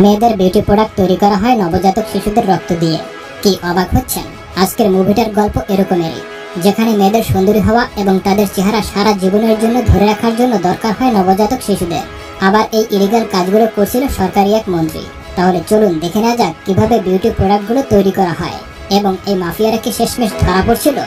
মেয়েদের beauty product তৈরি করা হয় নবজাতক শিশুদের রক্ত দিয়ে। কি অবাক হচ্ছেন? আজকের মুভিটার গল্প এরকমেরই, যেখানে মেয়েদের সুন্দরী হওয়া এবং তাদের চেহারা সারা জীবনের জন্য ধরে রাখার জন্য দরকার হয় নবজাতক শিশুদের। আবার এই ইলিগাল কাজগুলো করছিল সরকারি এক মন্ত্রী। তাহলে চলুন দেখে নেওয়া যাক কিভাবে বিউটি প্রোডাক্টগুলো তৈরি করা হয় এবং এই মাফিয়ারা কি শেষমেশ ধরা পড়ছিল।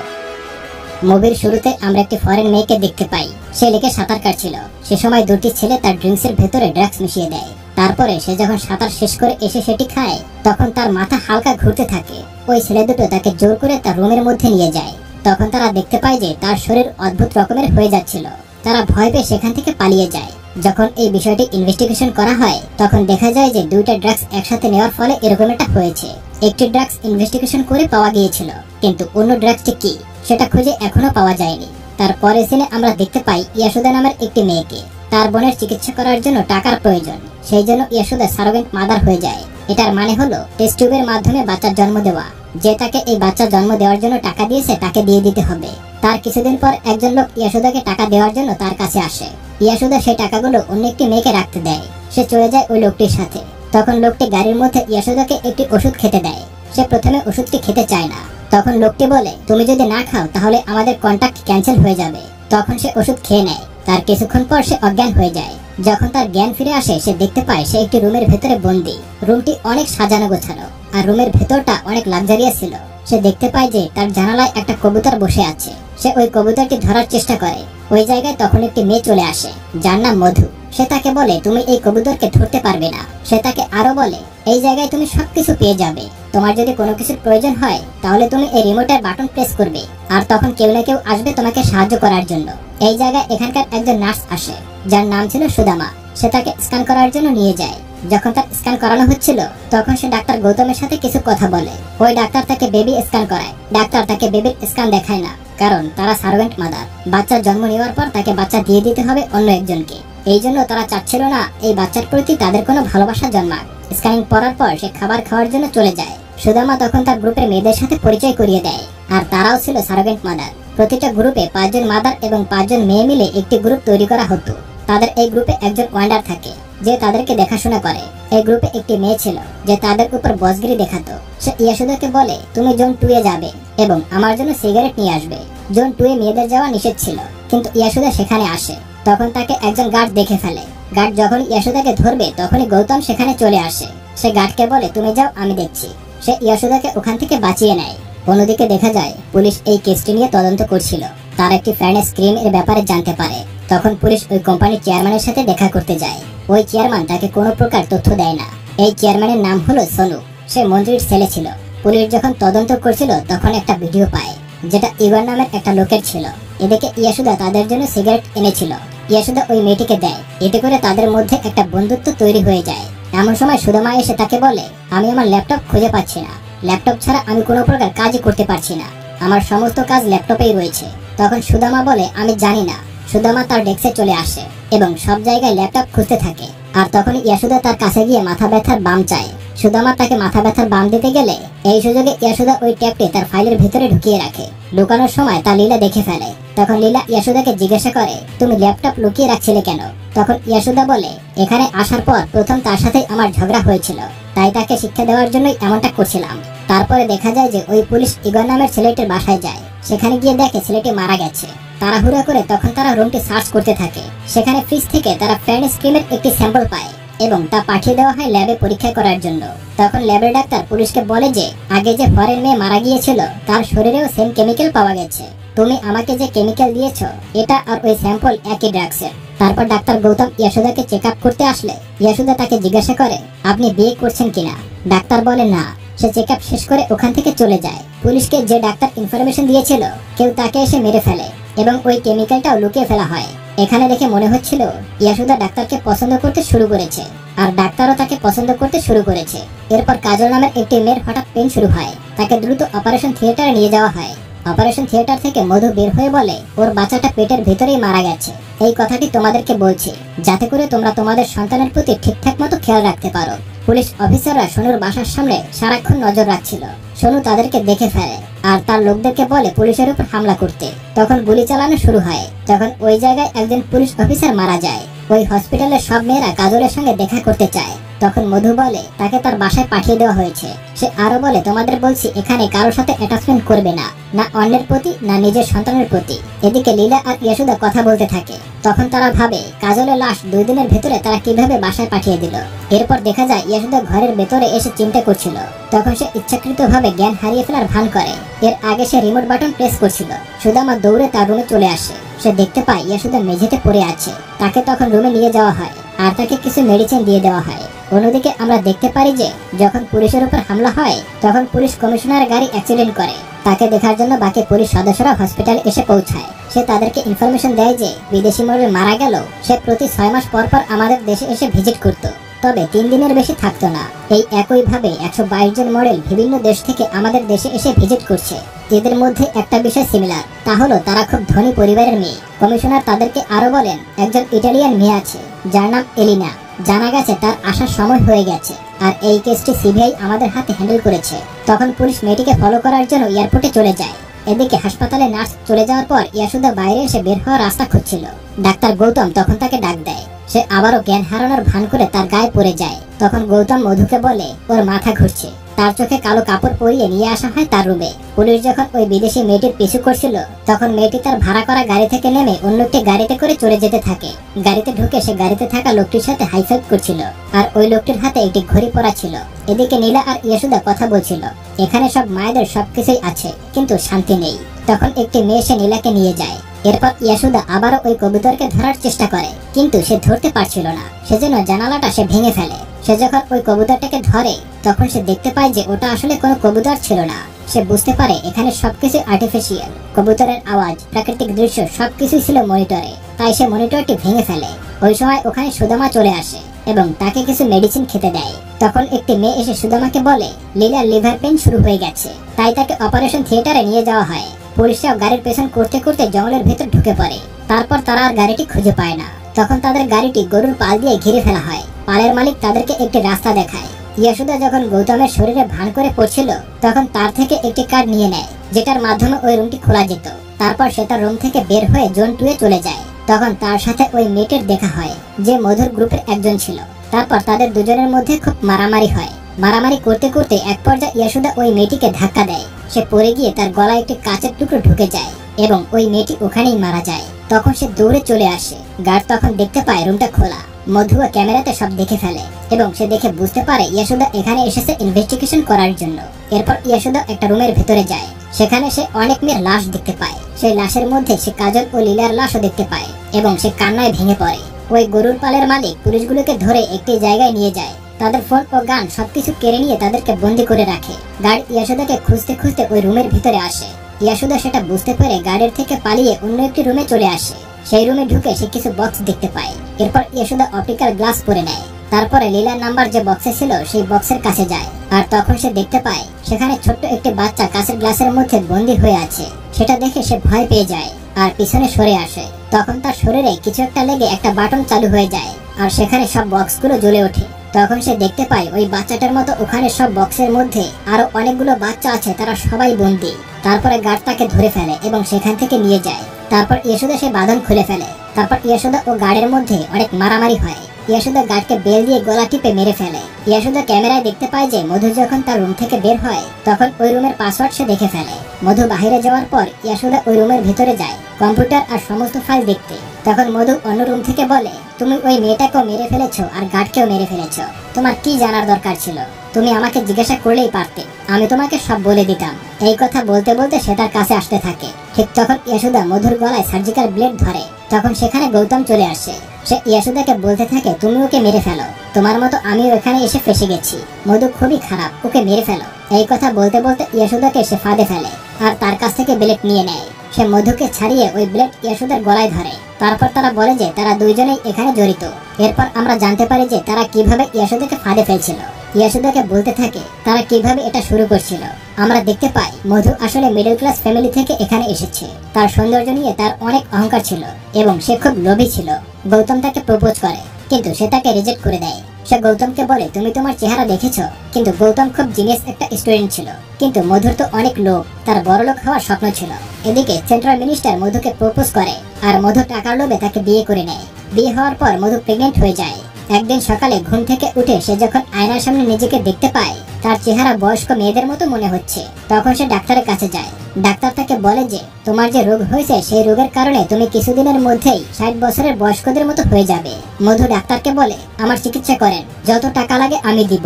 মুভির শুরুতে আমরা একটি ফরেন মেয়েকে দেখতে পাই। সে লেকে সাঁতার কাটছিল। সে সময় দুটি ছেলে তার ড্রিঙ্কসের ভেতরে ড্রাগস মিশিয়ে দেয়। তারপরে সে যখন সাঁতার শেষ করে এসে সেটি খায়, তখন তার মাথা হালকা ঘুরতে থাকে। ওই ছেলে দুটো তাকে জোর করে তার রুমের মধ্যে নিয়ে যায়। তখন তারা দেখতে পায় যে তার শরীর অদ্ভুত রকমের হয়ে যাচ্ছিল। তারা ভয় পেয়ে সেখান থেকে পালিয়ে যায়। যখন এই বিষয়টি ইনভেস্টিগেশন করা হয়, তখন দেখা যায় যে দুইটা ড্রাগস একসাথে নেওয়ার ফলে এরকম একটা হয়েছে। একটি ড্রাগস ইনভেস্টিগেশন করে পাওয়া গিয়েছিল, কিন্তু অন্য ড্রাগসটি কি সেটা খুঁজে এখনো পাওয়া যায়নি। তারপরে সিনে আমরা দেখতে পাই ইয়াসুদা নামের একটি মেয়েকে তার বোনের চিকিৎসা করার জন্য টাকার প্রয়োজন। সেই জন্য ইয়াসুদা সারোগেট মাদার হয়ে যায়। এটার মানে হলো টেস্ট টিউবের মাধ্যমে বাচ্চার জন্ম দেওয়া। যে তাকে এই বাচ্চা জন্ম দেওয়ার জন্য টাকা দিয়েছে তাকে দিয়ে দিতে হবে। তার কিছুদিন পর একজন লোক ইয়াসুদাকে টাকা দেওয়ার জন্য তার কাছে আসে। ইয়াসুদা সেই টাকাগুলো অন্য একটি মেয়েকে রাখতে দেয়। সে চলে যায় ওই লোকটির সাথে। তখন লোকটি গাড়ির মধ্যে ইয়াসুদাকে একটি ওষুধ খেতে দেয়। সে প্রথমে ওষুধটি খেতে চায় না। তখন লোকটি বলে, তুমি যদি না খাও তাহলে আমাদের কন্ট্যাক্ট ক্যান্সেল হয়ে যাবে। তখন সে ওষুধ খেয়ে নেয়। তার কিছুক্ষণ পর সে অজ্ঞান হয়ে যায়। যখন তার জ্ঞান ফিরে আসে, সে দেখতে পায় সে একটি রুমের ভেতরে বন্দী। রুমটি অনেক সাজানো গোছানো, আর রুমের ভেতরটা অনেক লাক্সারিয়াস ছিল। সে দেখতে পায় যে তার জানালায় একটা কবুতর বসে আছে। সে ওই কবুতরটি ধরার চেষ্টা করে। ওই জায়গায় তখন একটি মেয়ে চলে আসে, যার নাম মধু। সে তাকে বলে, তুমি এই কবুতরকে ধরতে পারবে না। সে তাকে আরো বলে, এই জায়গায় তুমি সবকিছু পেয়ে যাবে। তোমার যদি কোনো কিছুর প্রয়োজন হয় তাহলে তুমি এই রিমোটের বাটন প্রেস করবে, আর তখন কেউ না কেউ আসবে তোমাকে সাহায্য করার জন্য। এই জায়গায় এখানকার একজন নার্স আসে, যার নাম ছিল সুদামা। সে তাকে স্ক্যান করার জন্য নিয়ে যায়। যখন তার স্ক্যান করানো হচ্ছিল, তখন সে ডাক্তার গৌতমের সাথে কিছু কথা বলে। ওই ডাক্তার তাকে বেবি স্ক্যান করায়। ডাক্তার তাকে বেবির স্ক্যান দেখায় না, কারণ তারা সার্ভেন্ট মাদার। বাচ্চার জন্ম নেওয়ার পর তাকে বাচ্চা দিয়ে দিতে হবে অন্য একজনকে। এই জন্য তারা চাচ্ছিল না এই বাচ্চার প্রতি তাদের কোনো ভালোবাসা জন্মাক। স্ক্যানিং করার পর সে খাবার খাওয়ার জন্য চলে যায়। সুদামা তখন তার গ্রুপের মেয়েদের সাথে পরিচয় করিয়ে দেয়, আর তারাও ছিল সার্ভেন্ট মাদার। প্রতিটা গ্রুপে 5 জন মাদার এবং 5 জন মেয়ে মিলে একটি গ্রুপ তৈরি করা হতো। তাদের এই গ্রুপে একজন ওয়ান্ডার থাকে, যে তাদেরকে দেখাশোনা করে। এই গ্রুপে একটি মেয়ে ছিল, যে তাদের উপর বসগিরি দেখাতো। সে ইয়াসুদাকে বলে, তুমি জোন 2 এ যাবে এবং আমার জন্য সিগারেট নিয়ে আসবে। জোন 2 এ মেয়েদের যাওয়া নিষেধ ছিল, কিন্তু ইয়াসুদা সেখানে আসে। তখন তাকে একজন গার্ড দেখে ফেলে। গার্ড যখন ইয়াসুদাকে ধরবে, তখনই গৌতম সেখানে চলে আসে। সে গার্ডকে বলে, তুমি যাও, আমি দেখছি। সে ইয়াসুদাকে ওখান থেকে বাঁচিয়ে নেয়। অন্যদিকে দেখা যায় পুলিশ এই কেসটি নিয়ে তদন্ত করছিল। তার একটি ফ্যানেস ক্রিম এর ব্যাপারে জানতে পারে। তখন পুলিশ ওই কোম্পানির চেয়ারম্যানের সাথে দেখা করতে যায়। ওই চেয়ারম্যান তাকে কোনো প্রকার তথ্য দেয় না। এই চেয়ারম্যানের নাম হলো সোনু। সে মন্ত্রীর ছেলে ছিল। পুলিশ যখন তদন্ত করছিল, তখন একটা ভিডিও পায়, যেটা ইগর নামের একটা লোকের ছিল। এদিকে ইয়াসুদা তাদের জন্য সিগারেট এনেছিল। ইয়াসুদা ওই মেয়েটিকে দেয়। এতে করে তাদের মধ্যে একটা বন্ধুত্ব তৈরি হয়ে যায়। এমন সময় সুদামা এসে তাকে বলে, আমি আমার ল্যাপটপ খুঁজে পাচ্ছি না। ল্যাপটপ ছাড়া আমি কোনো প্রকার কাজই করতে পারছি না। আমার সমস্ত কাজ ল্যাপটপেই রয়েছে। তখন সুদামা বলে, আমি জানি না। সুদামা তার ডেস্কে চলে আসে এবং সব জায়গায় ল্যাপটপ খুঁজতে থাকে। আর তখন ইয়াসুদা তার কাছে গিয়ে মাথা ব্যথার বাম চায়। সুদামা তাকে মাথা ব্যথার বাম দিতে গেলে এই সুযোগে ইয়াসুদা ওই ট্যাপটি তার ফাইলের ভিতরে ঢুকিয়ে রাখে। ঢুকানোর সময় তা লীলা দেখে ফেলে। তখন লীলা ইয়াসুদাকে জিজ্ঞাসা করে, তুমি ল্যাপটপ লুকিয়ে রাখছিলে কেন? তখন ইয়াসুদা বলে, এখানে আসার পর প্রথম তার সাথে আমার ঝগড়া হয়েছিল, তাই তাকে শিক্ষা দেওয়ার জন্যই এমনটা করছিলাম। তারপরে দেখা যায় যে ওই পুলিশ ইগর নামের ছেলেটির বাসায় যায়। সেখানে গিয়ে দেখে ছেলেটি মারা গেছে। তাড়াহুড়া করে তখন তারা রুমটি সার্চ করতে থাকে। সেখানে ফ্রিজ থেকে তারা ফ্যানেস ক্রিমের একটি স্যাম্পল পায় এবং তা পাঠিয়ে দেওয়া হয় ল্যাবে পরীক্ষা করার জন্য। তখন ল্যাবের ডাক্তার পুলিশকে বলে যে আগে যে ফরেন মেয়ে মারা গিয়েছিল, তার শরীরেও সেম কেমিক্যাল পাওয়া গেছে। তুমি আমাকে যে কেমিক্যাল দিয়েছো, এটা আর ওই স্যাম্পল একই ড্রাগসের। তারপর ডাক্তার গৌতম ইয়াসুদাকে চেক আপ করতে আসলে ইয়াসুদা তাকে জিজ্ঞাসা করে, আপনি বিয়ে করছেন কিনা? ডাক্তার বলে না। সে চেক আপ শেষ করে ওখান থেকে চলে যায়। পুলিশকে যে ডাক্তার ইনফরমেশন দিয়েছিল, কেউ তাকে এসে মেরে ফেলে এবং ওই কেমিক্যালটাও লুকিয়ে ফেলা হয়। এখানে দেখে মনে হচ্ছিল ইয়াসুদা ডাক্তারকে পছন্দ করতে শুরু করেছে, আর ডাক্তারও তাকে পছন্দ করতে শুরু করেছে। এরপর কাজল নামের একটি মেয়ের হঠাৎ পেন শুরু হয়। তাকে দ্রুত অপারেশন থিয়েটারে নিয়ে যাওয়া হয়। অপারেশন থিয়েটার থেকে মধু বের হয়ে বলে, ওর বাচ্চাটা পেটের ভেতরেই মারা গেছে। এই কথাটি তোমাদেরকে বলছি, যাতে করে তোমরা তোমাদের সন্তানের প্রতি ঠিকঠাক মতো খেয়াল রাখতে পারো। পুলিশ অফিসাররা সোনুর বাসার সামনে সারাক্ষণ নজর রাখছিল। সোনু তাদেরকে দেখে ফেলে আর তার লোকদেরকে বলে পুলিশের উপর হামলা করতে। তখন গুলি চালানো শুরু হয়। তখন ওই জায়গায় একজন পুলিশ অফিসার মারা যায়। ওই হসপিটালের সব মেয়েরা কাজলের সঙ্গে দেখা করতে চায়। তখন মধু বলে তাকে তার বাসায় পাঠিয়ে দেওয়া হয়েছে। সে আরো বলে, তোমাদের বলছি এখানে কারোর সাথে অ্যাটাচমেন্ট করবে না, না অন্যের প্রতি না নিজের সন্তানের প্রতি। এদিকে লীলা আর ইয়াসুদা কথা বলতে থাকে। তখন তারা ভাবে কাজলের লাশ 2 দিনের ভেতরে তারা কিভাবে বাসায় পাঠিয়ে দিল। এরপর দেখা যায় ইয়াসুদা ঘরের ভেতরে এসে চিন্তা করছিল। তখন সে ইচ্ছাকৃতভাবে জ্ঞান হারিয়ে ফেলার ভান করে। এর আগে সে রিমোট বাটন প্রেস করছিল। সুদামা দৌড়ে তার রুমে চলে আসে। সে দেখতে পায় ইয়াসুদা মেঝেতে পড়ে আছে। তাকে তখন রুমে নিয়ে যাওয়া হয় আর তাকে কিছু মেডিসিন দিয়ে দেওয়া হয়। অন্যদিকে আমরা দেখতে পারি যে যখন পুলিশের উপর হামলা হয় তখন পুলিশ কমিশনার গাড়ি অ্যাক্সিডেন্ট করে। তাকে দেখার জন্য বাকি পুলিশ সদস্যরা হসপিটালে এসে পৌঁছায়। সে তাদেরকে ইনফরমেশন দেয় যে বিদেশি মডেল মারা গেল সে প্রতি 6 মাস পর পর আমাদের দেশে এসে ভিজিট করত, তবে 3 দিনের বেশি থাকতো না। এই একইভাবে 122 জন মডেল বিভিন্ন দেশ থেকে আমাদের দেশে এসে ভিজিট করছে। এদের মধ্যে একটা বিষয় সিমিলার, তা হলো তারা খুব ধনী পরিবারের মেয়ে। কমিশনার তাদেরকে আরো বলেন একজন ইটালিয়ান মেয়ে আছে যার নাম এলিনা। জানা গেছে তার আসার সময় হয়ে গেছে আর এই কেসটি সিবিআই আমাদের হাতে হ্যান্ডেল করেছে। তখন পুলিশ মেয়েটিকে ফলো করার জন্য এয়ারপোর্টে চলে যায়। এদিকে হাসপাতালে নার্স চলে যাওয়ার পর ইয়াসুদা বাইরে এসে বের হওয়ার রাস্তা খুঁজছিল। ডাক্তার গৌতম তখন তাকে ডাক দেয়। সে আবারও জ্ঞান হারানোর ভান করে তার গায়ে পড়ে যায়। তখন গৌতম মধুকে বলে ওর মাথা ঘুরছে। তার চোখে কালো কাপড় পরিয়ে নিয়ে আসা হয় তার রুমে। পুলিশ যখন ওই বিদেশি মেয়েটির পিছু করছিল তখন মেয়েটি তার ভাড়া করা গাড়ি থেকে নেমে অন্য একটি গাড়িতে করে চলে যেতে থাকে। গাড়িতে ঢুকে সে গাড়িতে থাকা লোকটির সাথে হাইফাইভ করছিল আর ওই লোকটির হাতে একটি ঘড়ি পরা ছিল। এদিকে নীলা আর ইয়াসুদা কথা বলছিল। এখানে সব মায়েদের সবকিছুই আছে কিন্তু শান্তি নেই। তখন একটি মেয়ে সে নীলাকে নিয়ে যায়। এরপর ইয়াসুদা আবারও ওই কবুতরকে ধরার চেষ্টা করে কিন্তু সে ধরতে পারছিল না। সেজন্য জানালাটা সে ভেঙে ফেলে। সে যখন ওই কবুতরটাকে ধরে তখন সে দেখতে পায় যে ওটা আসলে কোনো কবুতর ছিল না। সে বুঝতে পারে এখানে সবকিছু আর্টিফিশিয়াল। কবুতরের আওয়াজ, প্রাকৃতিক দৃশ্য সবকিছু ছিল মনিটরে। তাই সে মনিটরটি ভেঙে ফেলে। ওই সময় ওখানে সুদামা চলে আসে এবং তাকে কিছু মেডিসিন খেতে দেয়। তখন একটি মেয়ে এসে সুদামাকে বলে লীলার লিভার পেইন শুরু হয়ে গেছে, তাই তাকে অপারেশন থিয়েটারে নিয়ে যাওয়া হয়। পুলিশরাও গাড়ির পেছন করতে করতে জঙ্গলের ভেতর ঢুকে পড়ে। তারপর তারা আর গাড়িটি খুঁজে পায় না। তখন তাদের গাড়িটি গরুর পাল দিয়ে ঘিরে ফেলা হয়। পালের মালিক তাদেরকে একটি রাস্তা দেখায়। ইয়াসুদা যখন গৌতমের শরীরে ভান করে পড়ছিল তখন তার থেকে একটি কার্ড নিয়ে নেয় যেটার মাধ্যমে ওই রুমটি খোলা যেত। তারপর সে তার রুম থেকে বের হয়ে জোন 2 এ চলে যায়। তখন তার সাথে ওই মেয়েটির দেখা হয় যে মধুর গ্রুপের একজন ছিল। তারপর তাদের দুজনের মধ্যে খুব মারামারি হয়। মারামারি করতে করতে এক পর্যায়ে ইয়াসুদা ওই মেয়েটিকে ধাক্কা দেয়। সে পড়ে গিয়ে তার গলায় একটি কাচের টুকরো ঢুকে যায় এবং ওই মেয়েটি ওখানেই মারা যায়। তখন সে দৌড়ে চলে আসে। গার্ড তখন দেখতে পায় রুমটা খোলা। মধুয়া ক্যামেরাতে সব দেখে ফেলে এবং সে দেখে বুঝতে পারে ইয়াসুদা এখানে এসেছে ইনভেস্টিগেশন করার জন্য। এরপর ইয়াসুদা একটা রুমের ভেতরে যায়। সেখানে সে অনেক মেয়ের লাশ দেখতে পায়। সেই লাশের মধ্যে সে কাজল ও লীলার লাশও দেখতে পায় এবং সে কান্নায় ভেঙে পড়ে। ওই গরুর পালের মালিক পুলিশগুলোকে ধরে একটি জায়গায় নিয়ে যায়। তাদের ফোন ও গান সবকিছু কেড়ে নিয়ে তাদেরকে বন্দি করে রাখে। গার্ড ইয়াসুদাকে খুঁজতে খুঁজতে ওই রুমের ভিতরে আসে। ইয়াসুদা সেটা বুঝতে পেরে গার্ডের থেকে পালিয়ে অন্য একটি রুমে চলে আসে। সেই রুমে ঢুকে সে কিছু বক্স দেখতে পায়। এরপর ইয়াসুদা অপটিক্যাল গ্লাস পরে নেয়। তারপরে লীলার নাম্বার যে বক্সে ছিল সেই বক্সের কাছে যায় আর তখন সে দেখতে পায় সেখানে ছোট্ট একটি বাচ্চা কাঁচের গ্লাসের মধ্যে বন্দী হয়ে আছে। সেটা দেখে সে ভয় পেয়ে যায় আর পিছনে সরে আসে। তখন তার শরীরে কিছু একটা লেগে একটা বাটন চালু হয়ে যায় আর সেখানে সব বক্সগুলো জ্বলে ওঠে। তখন সে দেখতে পায় ওই বাচ্চাটার মতো ওখানে সব বক্সের মধ্যে আরো অনেকগুলো বাচ্চা আছে, তারা সবাই বন্দী। তারপরে গার্ড তাকে ধরে ফেলে এবং সেখান থেকে নিয়ে যায়। তারপর ইয়াসুদা সে বাঁধন খুলে ফেলে। তারপর ইয়াসুদা ও গার্ডের মধ্যে অনেক মারামারি হয়। ইয়াসুদা গার্ডকে বেল দিয়ে গলা টিপে মেরে ফেলে। ইয়াসুদা ক্যামেরায় দেখতে পায় যে মধু যখন তার রুম থেকে বের হয় তখন ওই রুমের পাসওয়ার্ড সে দেখে ফেলে। মধু বাহিরে যাওয়ার পর ইয়াসুদা ওই রুমের ভিতরে যায় কম্পিউটার আর সমস্ত ফাইল দেখতে। তখন মধু অন্য রুম থেকে বলে তুমি ওই মেয়েটাকেও মেরে ফেলেছো আর গার্ডকেও মেরে ফেলেছো। তোমার কি জানার দরকার ছিল? তুমি আমাকে জিজ্ঞাসা করলেই পারতে, আমি তোমাকে সব বলে দিতাম। এই কথা বলতে বলতে সে তার কাছে আসতে থাকে। ঠিক তখন ইয়াসুদা মধুর গলায় সার্জিক্যাল ব্লেড ধরে। তখন সেখানে গৌতম চলে আসে। সে ইয়াসুদাকে বলতে থাকে তুমি ওকে মেরে ফেলো, তোমার মতো আমিও এখানে এসে ফেসে গেছি। মধু খুবই খারাপ, ওকে মেরে ফেলো। এই কথা বলতে বলতে ইয়াসুদাকে সে ফাঁদে ফেলে আর তার কাছ থেকে ব্লেড নিয়ে নেয়। সে মধুকে ছাড়িয়ে ওই ব্লেড ইয়াসুদার গলায় ধরে। তারপর তারা বলে যে তারা দুইজনেই এখানে জড়িত। এরপর আমরা জানতে পারি যে তারা কিভাবে ইয়াসুদাকে ফাঁদে ফেলছিল। ইয়াসুদাকে বলতে থাকে তারা কিভাবে এটা শুরু করছিল। আমরা দেখতে পাই মধু আসলে মিডল ক্লাস ফ্যামিলি থেকে এখানে এসেছে। তার সৌন্দর্য নিয়ে তার অনেক অহংকার ছিল এবং সে খুব লোভী ছিল। গৌতম তাকে প্রপোজ করে কিন্তু সে তাকে রিজেক্ট করে দেয়। সে গৌতমকে বলে তুমি তোমার চেহারা দেখেছো? কিন্তু গৌতম খুব জিনিয়াস একটা স্টুডেন্ট ছিল, কিন্তু মধুর তো অনেক লোভ, তার বড়লোক হওয়ার স্বপ্ন ছিল। এদিকে সেন্ট্রাল মিনিস্টার মধুকে প্রপোজ করে আর মধু টাকার লোভে তাকে বিয়ে করে নেয়। বিয়ে হওয়ার পর মধু প্রেগনেন্ট হয়ে যায় একদিন সকালে ঘুম থেকে উঠে সে যখন আয়নার সামনে নিজেকে দেখতে পায়, তার চেহারা বয়স্ক মেয়েদের মতো মনে হচ্ছে। তখন সে ডাক্তারের কাছে যায়। ডাক্তার তাকে বলে যে তোমার যে রোগ হয়েছে সেই রোগের কারণে তুমি কিছুদিনের মধ্যেই 60 বছরের বয়স্কদের মতো হয়ে যাবে। মধু ডাক্তারকে বলে আমার চিকিৎসা করেন, যত টাকা লাগে আমি দিব।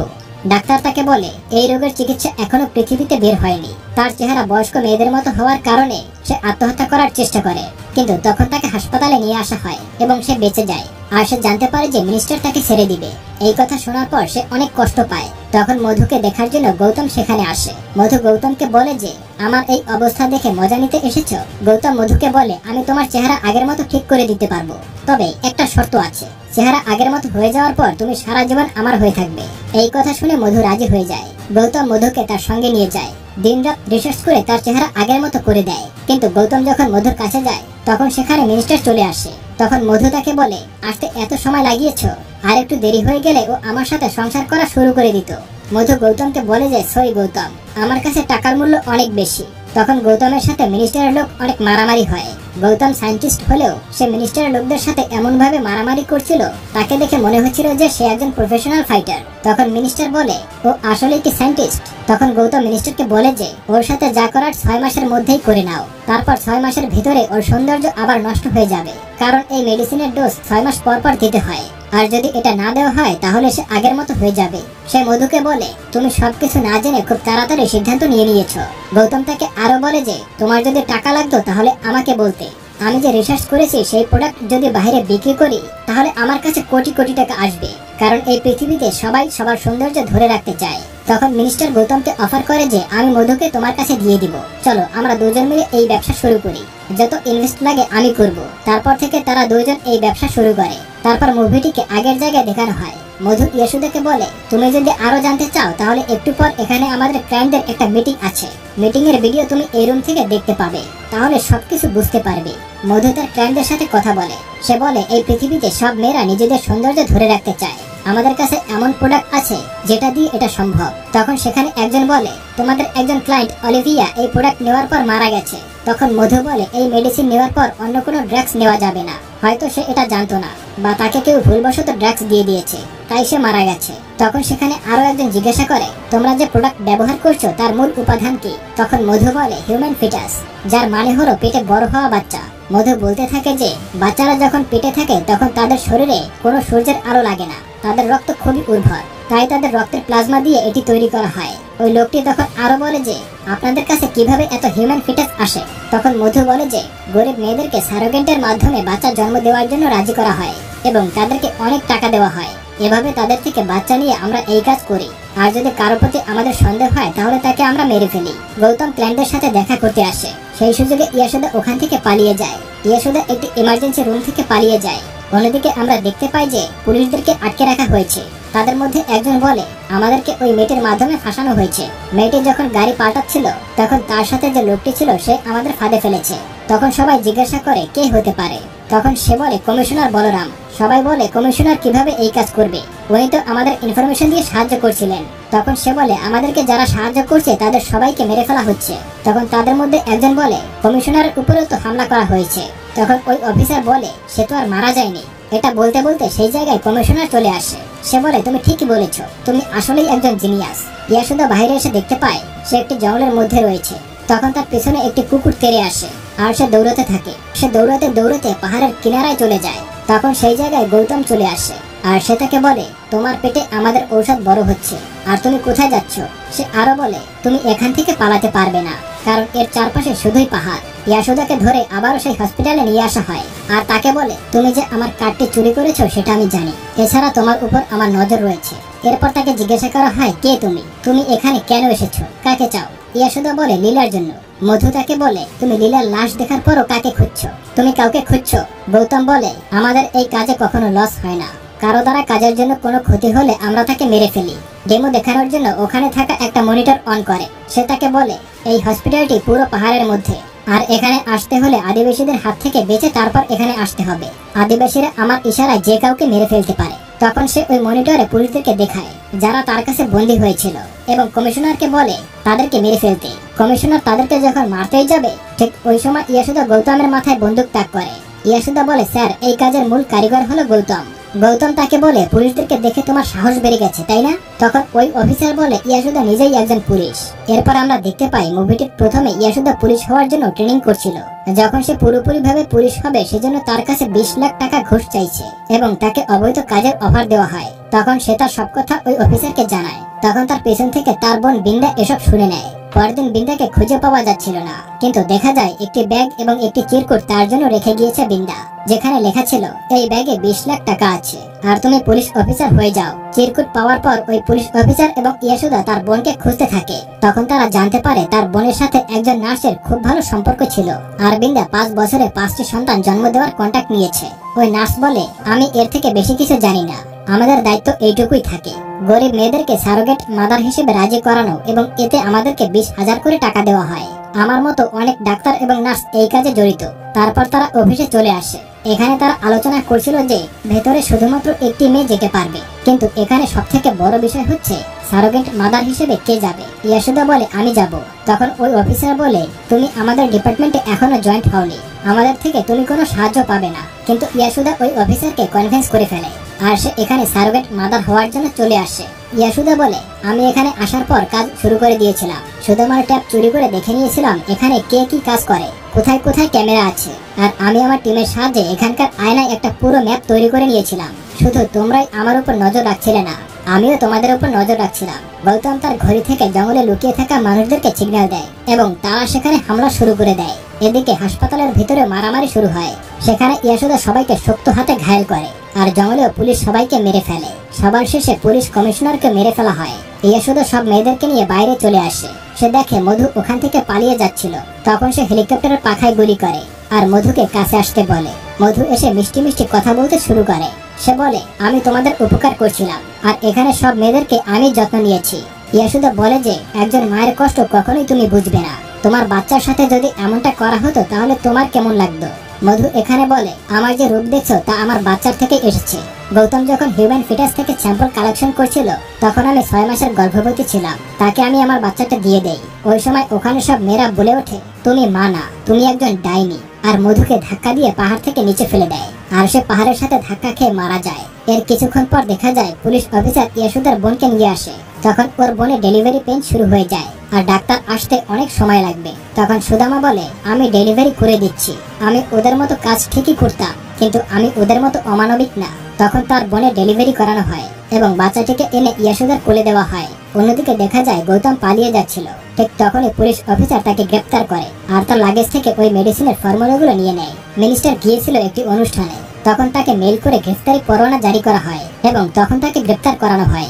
ডাক্তার তাকে বলে এই রোগের চিকিৎসা এখনো পৃথিবীতে বের হয়নি। তার চেহারা বয়স্ক মেয়েদের মতো হওয়ার কারণে সে আত্মহত্যা করার চেষ্টা করে, কিন্তু তখন তাকে হাসপাতালে নিয়ে আসা হয় এবং সে বেঁচে যায়। আর সে জানতে পারে যে মিনিস্টার তাকে ছেড়ে দিবে। এই কথা শোনার পর সে অনেক কষ্ট পায়। তখন মধুকে দেখার জন্য গৌতম সেখানে আসে। মধু গৌতমকে বলে যে আমার এই অবস্থা দেখে মজা নিতে এসেছো। গৌতম মধুকে বলে আমি তোমার চেহারা আগের মতো ঠিক করে দিতে পারবো, তবে একটা শর্ত আছে, চেহারা আগের মতো হয়ে যাওয়ার পর তুমি সারা জীবন আমার হয়ে থাকবে। এই কথা শুনে মধু রাজি হয়ে যায়। গৌতম মধুকে তার সঙ্গে নিয়ে যায়। দিনরাত রিসার্চ করে তার চেহারা আগের মতো করে দেয়। কিন্তু গৌতম যখন মধুর কাছে যায় তখন সেখানে মিনিস্টার চলে আসে। তখন মধু তাকে বলে আসতে এত সময় লাগিয়েছো, আর একটু দেরি হয়ে গেলে ও আমার সাথে সংসার করা শুরু করে দিত। মধু গৌতমকে বলে যে সরি গৌতম, আমার কাছে টাকার মূল্য অনেক বেশি। তখন গৌতমের সাথে মিনিস্টারের লোক অনেক মারামারি হয়। গৌতম সায়েন্টিস্ট হলেও সে মিনিস্টারের লোকদের সাথে এমন ভাবে মারামারি করছিল, তাকে দেখে মনে হচ্ছিল যে সে একজন প্রফেশনাল ফাইটার। তখন মিনিস্টার বলে ও আসলে কি সায়েন্টিস্ট? তখন গৌতম মিনিস্টারকে বলে যে ওর সাথে যা করার 6 মাসের মধ্যেই করে নাও, তারপর 6 মাসের ভিতরে ওর সৌন্দর্য আবার নষ্ট হয়ে যাবে, কারণ এই মেডিসিনের ডোজ 6 মাস পর পর দিতে হয়। আর যদি এটা না দেওয়া হয় তাহলে সে আগের মতো হয়ে যাবে। সে মধুকে বলে তুমি সবকিছু না জেনে খুব তাড়াতাড়ি সিদ্ধান্ত নিয়ে নিয়েছো। গৌতম তাকে আরো বলে যে তোমার যদি টাকা লাগতো তাহলে আমাকে বলতে, আমি যে রিসার্চ করেছি সেই প্রোডাক্ট যদি বাইরে বিক্রি করি তাহলে আমার কাছে কোটি কোটি টাকা আসবে, কারণ এই পৃথিবীতে সবাই সবার সৌন্দর্য ধরে রাখতে চায়। তখন মিনিস্টার গৌতমকে অফার করে যে আমি মধুকে তোমার কাছে দিয়ে দিব, চলো আমরা দুজন মিলে এই ব্যবসা শুরু করি, যত ইনভেস্ট লাগে আমি করব। তারপর থেকে তারা দুজন এই ব্যবসা শুরু করে। তারপর মুভিটিকে আগের জায়গায় দেখানো হয়। মধু ইয়াসুদাকে বলে তুমি যদি আরো জানতে চাও তাহলে একটু পর এখানে আমাদের ক্লায়েন্টদের একটা মিটিং আছে, মিটিং এর ভিডিও তুমি এই রুম থেকে দেখতে পাবে, তাহলে সবকিছু বুঝতে পারবে। মধু তার ক্লায়েন্টদের সাথে কথা বলে। সে বলে এই পৃথিবীতে সব মেয়েরা নিজেদের সৌন্দর্য ধরে রাখতে চায়, আমাদের কাছে এমন প্রোডাক্ট আছে যেটা দিয়ে এটা সম্ভব। তখন সেখানে একজন বলে তোমাদের একজন ক্লায়েন্ট অলিভিয়া এই প্রোডাক্ট নেওয়ার পর মারা গেছে। তখন মধু বলে এই মেডিসিন নেওয়ার পর অন্য কোনো ড্রাগস নেওয়া যাবে না, হয়তো সে এটা জানতো না বা তাকে কেউ ভুলবশত ড্রাগস দিয়ে দিয়েছে তাই সে মারা গেছে। তখন সেখানে আরো একজন জিজ্ঞাসা করে তোমরা যে প্রোডাক্ট ব্যবহার করছো তার মূল উপাদান কি? তখন মধু বলে হিউম্যান ফিটাস, যার মানে হলো পেটে বড় হওয়া বাচ্চা। মধু বলতে থাকে যে বাচ্চারা যখন পেটে থাকে তখন তাদের শরীরে কোনো সূর্যের আলো লাগে না, তাদের রক্ত খুবই উর্বর, তাই তাদের রক্তের প্লাজমা দিয়ে এটি তৈরি করা হয়। ওই লোকটি তখন আরো বলে যে আপনাদের কাছে কিভাবে এত হিউম্যান ফিটাস আসে? তখন মধু বলে যে গরিব মেয়েদেরকে সারোগেন্টের মাধ্যমে বাচ্চা জন্ম দেওয়ার জন্য রাজি করা হয় এবং তাদেরকে অনেক টাকা দেওয়া হয়, এভাবে তাদের থেকে বাচ্চা নিয়ে আমরা এই কাজ করি। আর যদি কারো প্রতি আমাদের সন্দেহ হয় তাহলে তাকে আমরা মেরে ফেলি। গৌতম ক্লায়েন্টদের সাথে দেখা করতে আসে। সেই সুযোগে ইয়াসুদা ওখান থেকে পালিয়ে যায়। ইয়াসুদা একটি ইমার্জেন্সি রুম থেকে পালিয়ে যায়। অন্যদিকে আমরা দেখতে পাই যে পুলিশদেরকে আটকে রাখা হয়েছে। তাদের মধ্যে একজন বলে আমাদেরকে ওই মেয়েটির মাধ্যমে ফাঁসানো হয়েছে। মেয়েটি যখন গাড়ি পাল্টাচ্ছিল তখন তার সাথে যে লোকটি ছিল সে আমাদের ফাঁদে ফেলেছে। তখন সবাই জিজ্ঞাসা করে কে হতে পারে? তখন সে বলে কমিশনার বলরাম। সবাই বলে কমিশনার কিভাবে এই কাজ করবে, উনি তো আমাদের ইনফরমেশন দিয়ে সাহায্য করছিলেন। তখন সে বলে আমাদেরকে যারা সাহায্য করছে তাদের সবাইকে মেরে ফেলা হচ্ছে। তখন তাদের মধ্যে একজন বলে কমিশনারের উপরেও তো হামলা করা হয়েছে। তখন ওই অফিসার বলে সে তো আর মারা যায়নি। এটা বলতে বলতে সেই জায়গায় কমিশনার চলে আসে। সে বলে তুমি ঠিকই বলেছ, তুমি আসলেই একজন জিনিয়াস। ইয়াসুদা বাইরে এসে দেখতে পায় সে একটি জঙ্গলের মধ্যে রয়েছে। তখন তার পিছনে একটি কুকুর তেড়ে আসে আর সে দৌড়াতে থাকে। সে দৌড়াতে দৌড়াতে পাহাড়ের কিনারায় চলে যায়। তখন সেই জায়গায় গৌতম চলে আসে আর সে তাকে বলে তোমার পেটে আমাদের ঔষধ বড় হচ্ছে আর তুমি কোথায় যাচ্ছ? সে আরো বলে তুমি এখান থেকে পালাতে পারবে না, কারণ এর চারপাশে শুধুই পাহাড়। ইয়াসুদাকে ধরে আবারও সেই হসপিটালে নিয়ে আসা হয় আর তাকে বলে তুমি যে আমার কার্ডটি চুরি করেছো সেটা আমি জানি, এছাড়া তোমার উপর আমার নজর রয়েছে। এরপর তাকে জিজ্ঞাসা করা হয় কে তুমি, তুমি এখানে কেন এসেছো, কাকে চাও? ইয়াসুদা বলে লীলার জন্য। মধু তাকে বলে তুমি লীলার লাশ দেখার পরও কাকে খুঁজছো? তুমি কাউকে খুঁজছো? গৌতম বলে আমাদের এই কাজে কখনো লস হয় না, কারো দ্বারা কাজের জন্য কোনো ক্ষতি হলে আমরা তাকে মেরে ফেলি। ডেমো দেখানোর জন্য ওখানে থাকা একটা মনিটর অন করে। সে তাকে বলে এই হসপিটালটি পুরো পাহাড়ের মধ্যে, আর এখানে আসতে হলে আদিবাসীদের হাত থেকে বেঁচে তারপর এখানে আসতে হবে। আদিবাসীরা আমার ইশারায় যে কাউকে মেরে ফেলতে পারে। তখন সে ওই মনিটরে পুলিশদেরকে দেখায় যারা তার কাছে বন্দী হয়েছিল এবং কমিশনারকে বলে তাদেরকে মেরে ফেলতে। কমিশনার তাদেরকে যখন মারতেই যাবে ঠিক ওই সময় ইয়াসুদা গৌতমের মাথায় বন্দুক তাক করে। ইয়াসুদা বলে স্যার এই কাজের মূল কারিগর হলো গৌতম। গৌতম তাকে বলে, পুলিশদেরকে দেখে তোমার সাহস বেড়ে গেছে তাই না? তখন ওই অফিসার বলে, ইয়াসুদা নিজেই একজন পুলিশ। এরপর আমরা দেখতে পাই মুভিটির প্রথমে ইয়াসুদা পুলিশ হওয়ার জন্য ট্রেনিং করছিল। যখন সে পুরোপুরি ভাবে পুলিশ হবে সেজন্য তার কাছে 20 লাখ টাকা ঘুষ চাইছে এবং তাকে অবৈধ কাজের অফার দেওয়া হয়। তখন সে তার সব কথা ওই অফিসারকে জানায়। তখন তার পেছন থেকে তার বোন বিন্দা এসব শুনে নেয়। পরদিন বিন্দাকে খুঁজে পাওয়া যাচ্ছিল না, কিন্তু দেখা যায় একটি ব্যাগ এবং একটি চিরকুট তার জন্য রেখে গিয়েছে বিন্দা, যেখানে লেখা ছিল এই ব্যাগে 20 লাখ টাকা আছে আর তুমি পুলিশ অফিসার হয়ে যাও। চিরকুট পাওয়ার পর ওই পুলিশ অফিসার এবং ইয়াসুদা তার বোনকে খুঁজতে থাকে। তখন তারা জানতে পারে তার বোনের সাথে একজন নার্সের খুব ভালো সম্পর্ক ছিল আর বিন্দা 5 বছরে 5টি সন্তান জন্ম দেওয়ার কন্ট্যাক্ট নিয়েছে। ওই নার্স বলে, আমি এর থেকে বেশি কিছু জানি না, আমাদের দায়িত্ব এইটুকুই থাকে, গরিব মেয়েদেরকে সারোগেট মাদার হিসেবে রাজি করানো এবং এতে আমাদেরকে 20,000 করে টাকা দেওয়া হয়। আমার মতো অনেক ডাক্তার এবং নার্স এই কাজে জড়িত। তারপর তারা অফিসে চলে আসে। এখানে তারা আলোচনা করছিল যে ভেতরে শুধুমাত্র একটি মেয়ে যেতে পারবে, কিন্তু এখানে সবথেকে বড় বিষয় হচ্ছে সারোগেট মাদার হিসেবে কে যাবে। ইয়াসুদা বলে, আমি যাব। তখন ওই অফিসার বলে, তুমি আমাদের ডিপার্টমেন্টে এখনো জয়েন্ট হওনি, আমাদের থেকে তুমি কোনো সাহায্য পাবে না। কিন্তু ইয়াসুদা ওই অফিসারকে কনভিন্স করে ফেলে আর সে এখানে সারোগেট মাদার হওয়ার জন্য চলে আসে। ইয়াসুদা বলে, আমি এখানে আসার পর কাজ শুরু করে দিয়েছিলাম, শুধুমাত্র ট্যাপ চুরি করে দেখে নিয়েছিলাম এখানে কে কি কাজ করে, কোথায় কোথায় ক্যামেরা আছে, আর আমি আমার টিমের সাহায্যে এখানকার আয়নায় একটা পুরো ম্যাপ তৈরি করে নিয়েছিলাম। শুধু তোমরাই আমার উপর নজর রাখছিলে না, আমিও তোমাদের উপর নজর রাখছিলাম। গৌতম তার ঘড়ি থেকে জঙ্গলে লুকিয়ে থাকা মানুষদেরকে সিগন্যাল দেয় এবং তারা সেখানে হামলা শুরু করে দেয়। এদিকে হাসপাতালের ভিতরে মারামারি শুরু হয়। সেখানে ইয়াসুদা সবাইকে শক্ত হাতে ঘায়েল করে আর জঙ্গলেও পুলিশ সবাইকে মেরে ফেলে। সবার শেষে পুলিশ কমিশনারকে মেরে ফেলা হয়। ইয়াসুদা সব মেয়েদেরকে নিয়ে বাইরে চলে আসে। সে দেখে মধু ওখান থেকে পালিয়ে যাচ্ছিল। তখন সে হেলিকপ্টারের পাখায় গুলি করে আর মধুকে কাছে আসতে বলে। মধু এসে মিষ্টি মিষ্টি কথা বলতে শুরু করে। সে বলে, আমি তোমাদের উপকার করছিলাম আর এখানে সব মেয়েদেরকে আমি যত্ন নিয়েছি। ইয়াসুদা বলে যে একজন মায়ের কষ্ট কখনোই তুমি বুঝবে না, তোমার বাচ্চার সাথে যদি এমনটা করা হতো তাহলে তোমার কেমন লাগতো। মধু এখানে বলে, আমার যে রূপ দেখছো তা আমার বাচ্চার থেকে এসেছে। গৌতম যখন হিউম্যান ফিটাস থেকে স্যাম্পল কালেকশন করছিল তখন আমি 6 মাসের গর্ভবতী ছিলাম, তাকে আমি আমার বাচ্চাটা দিয়ে দেই। ওই সময় ওখানে সব মেয়েরা বলে ওঠে, তুমি মা না, তুমি একজন ডাইনি, আর মধুকে ধাক্কা দিয়ে পাহাড় থেকে নিচে ফেলে দেয় আর সে পাহাড়ের সাথে ধাক্কা খেয়ে মারা যায়। এর কিছুক্ষণ পর দেখা যায় পুলিশ অফিসার ইয়াসুদার বোনকে নিয়ে আসে। তখন ওর বোনের ডেলিভারি পেন শুরু হয়ে যায় আর ডাক্তার আসতে অনেক সময় লাগবে। তখন সুদামা বলে, আমি ডেলিভারি করে দিচ্ছি, আমি ওদের মতো কাজ ঠিকই করতাম, কিন্তু আমি ওদের মতো অমানবিক না। তখন তার বোনের ডেলিভারি করানো হয় এবং বাচ্চাটিকে এনে ইয়াসুদার কোলে দেওয়া হয়। অন্যদিকে দেখা যায় গৌতম পালিয়ে যাচ্ছিল। ঠিক তখনই পুলিশ অফিসার তাকে গ্রেপ্তার করে আর তার লাগেজ থেকে ওই মেডিসিনের ফর্মুলাগুলো নিয়ে নেয়। মিনিস্টার গিয়েছিল একটি অনুষ্ঠানে, তখন তাকে মেইল করে গ্রেফতারি পরোয়ানা জারি করা হয় এবং তখন তাকে গ্রেপ্তার করানো হয়।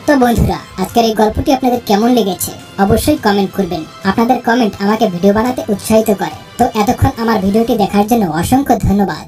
তো বন্ধুরা, আজকের এই গল্পটি আপনাদের কেমন লেগেছে অবশ্যই কমেন্ট করবেন। আপনাদের কমেন্ট আমাকে ভিডিও বানাতে উৎসাহিত করে। তো এতক্ষণ আমার ভিডিওটি দেখার জন্য অসংখ্য ধন্যবাদ।